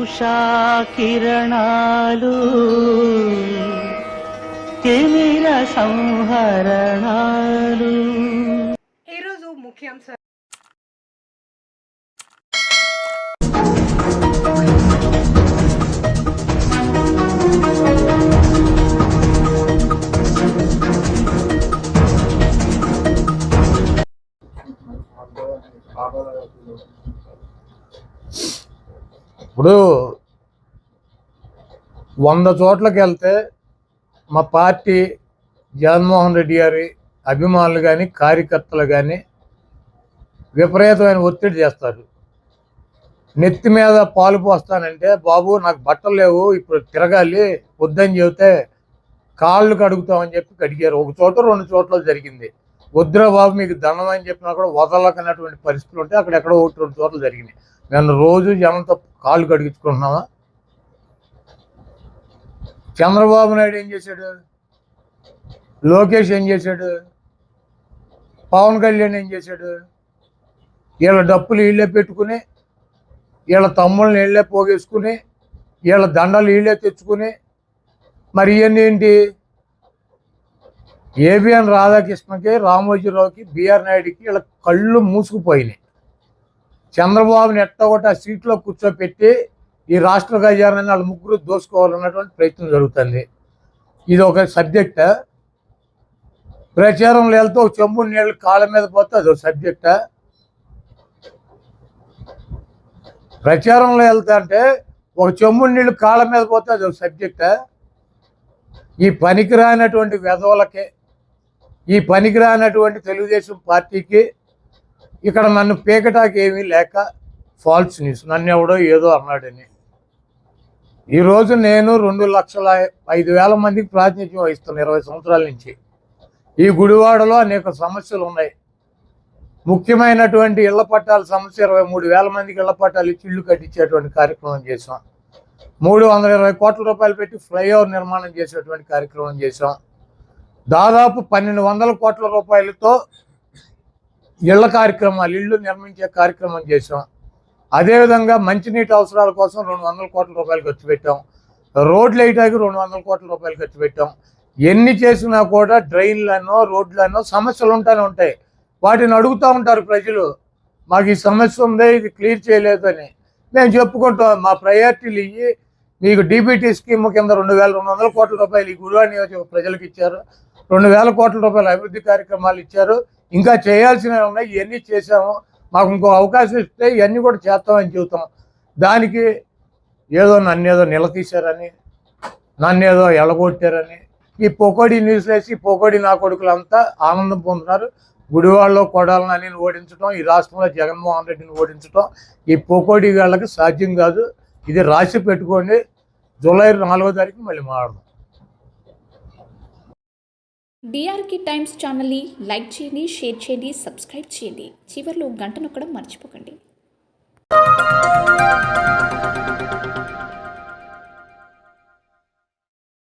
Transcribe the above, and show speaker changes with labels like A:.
A: ఉషా కిరణాలు తిమిర సంహరణాలు.
B: ఈరోజు ముఖ్యాంశాలు.
C: ఇప్పుడు 100 చోట్లకి వెళ్తే మా పార్టీ జగన్మోహన్ రెడ్డి గారి అభిమానులు కానీ కార్యకర్తలు కానీ విపరీతమైన ఒత్తిడి చేస్తారు. నెత్తి మీద పాలు పోస్తానంటే, బాబు నాకు బట్టలు లేవు ఇప్పుడు తిరగాలి వద్దని చెబితే కాళ్ళు కడుగుతామని చెప్పి కడిగారు. ఒక చోట 2 చోట్ల జరిగింది. వద్దురా బాబు మీకు దండం అని చెప్పినా కూడా వదలకన్నటువంటి పరిస్థితులు ఉంటే అక్కడెక్కడో 1-2 చోట్ల జరిగినాయి. నేను రోజు జనంతో కాళ్ళు కడిగించుకుంటున్నావా? చంద్రబాబు నాయుడు ఏం చేశాడు? లోకేష్ ఏం చేశాడు? పవన్ కళ్యాణ్ ఏం చేశాడు? వీళ్ళ డప్పులు వీళ్ళే పెట్టుకుని, వీళ్ళ తమ్ముళ్ళని వీళ్ళే పోగేసుకుని, వీళ్ళ దండలు వీళ్ళే తెచ్చుకుని, మరి ఇవన్నీ ఏంటి? ఏబిఎన్ రాధాకృష్ణకి, రామోజీరావుకి, బిఆర్ నాయుడికి వీళ్ళ కళ్ళు మూసుకుపోయినాయి. చంద్రబాబుని ఎట్టగొట్టి ఆ సీట్లో కూర్చోపెట్టి ఈ రాష్ట్ర ఖజానాన్ని వాళ్ళు ముగ్గురు దోసుకోవాలన్నటువంటి ప్రయత్నం జరుగుతుంది. ఇది ఒక సబ్జెక్టా? ప్రచారంలో వెళ్తే ఒక చెంబు నీళ్ళు కాళ్ళ మీద పోతే అదొక సబ్జెక్టా? ప్రచారంలో వెళ్తా అంటే ఒక చెంబు నీళ్ళు కాళ్ళ మీద పోతే అదొక సబ్జెక్టా? ఈ పనికిరానటువంటి వెధవలకి, ఈ పనికిరానటువంటి తెలుగుదేశం పార్టీకి ఇక్కడ నన్ను పీకటాకి ఏమీ లేక ఫాల్స్ న్యూస్, నన్ను ఎవడో ఏదో అన్నాడని. ఈరోజు నేను 2,05,000 మందికి ప్రాతినిధ్యం వహిస్తాను 20 సంవత్సరాల నుంచి. ఈ గుడివాడలో అనేక సమస్యలు ఉన్నాయి. ముఖ్యమైనటువంటి ఇళ్ల పట్టాల సమస్య, 23,000 మందికి ఇళ్ల పట్టాలు ఇచ్చి ఇళ్ళు కట్టించేటువంటి కార్యక్రమం చేసాం. 320 కోట్ల రూపాయలు పెట్టి ఫ్లైఓవర్ నిర్మాణం చేసేటువంటి కార్యక్రమం చేసాం. దాదాపు 1,200 కోట్ల రూపాయలతో ఇళ్ల కార్యక్రమాలు, ఇళ్ళు నిర్మించే కార్యక్రమం చేసాం. అదేవిధంగా మంచినీటి అవసరాల కోసం 200 కోట్ల రూపాయలు ఖర్చు పెట్టాం. రోడ్లు వేయడానికి 200 కోట్ల రూపాయలు ఖర్చు పెట్టాం. ఎన్ని చేసినా కూడా డ్రైన్లనో రోడ్లనో సమస్యలు ఉంటాయి. వాటిని అడుగుతూ ఉంటారు ప్రజలు, మాకు ఈ సమస్య ఉంది, ఇది క్లియర్ చేయలేదు అని. మేము చెప్పుకుంటాం, మా ప్రయారిటీలు ఇవి. మీకు డీబీటీ స్కీమ్ కింద 2,200 కోట్ల రూపాయలు ఈ గుడివాడ నియోజకవర్గ ప్రజలకు ఇచ్చారు. 2,000 కోట్ల రూపాయల అభివృద్ధి కార్యక్రమాలు ఇచ్చారు. ఇంకా చేయాల్సినవి ఉన్నాయి, ఇవన్నీ చేసాము. మాకు ఇంకో అవకాశం ఇస్తే ఇవన్నీ కూడా చేస్తామని చెబుతాం. దానికి ఏదో నన్నేదో నిలదీశారని, నన్నేదో ఎలగొట్టారని ఈ పొకోడి న్యూస్ వేసి పొకోడి నా కొడుకులంతా ఆనందం పొందుతున్నారు. గుడివాడలో కొడాలని ఓడించడం, ఈ రాష్ట్రంలో జగన్మోహన్ రెడ్డిని ఓడించడం ఈ పొకోడి వాళ్ళకి సాధ్యం కాదు. ఇది రాసి పెట్టుకోండి. జూలై 4వ తారీఖు మళ్ళీ మాట్లాడదాం.
D: డిఆర్కే టైమ్స్ ఛానల్ని లైక్ చేయండి, షేర్ చేయండి, సబ్స్క్రైబ్ చేయండి. చివర్లో గంట నొక్కడం మర్చిపోకండి.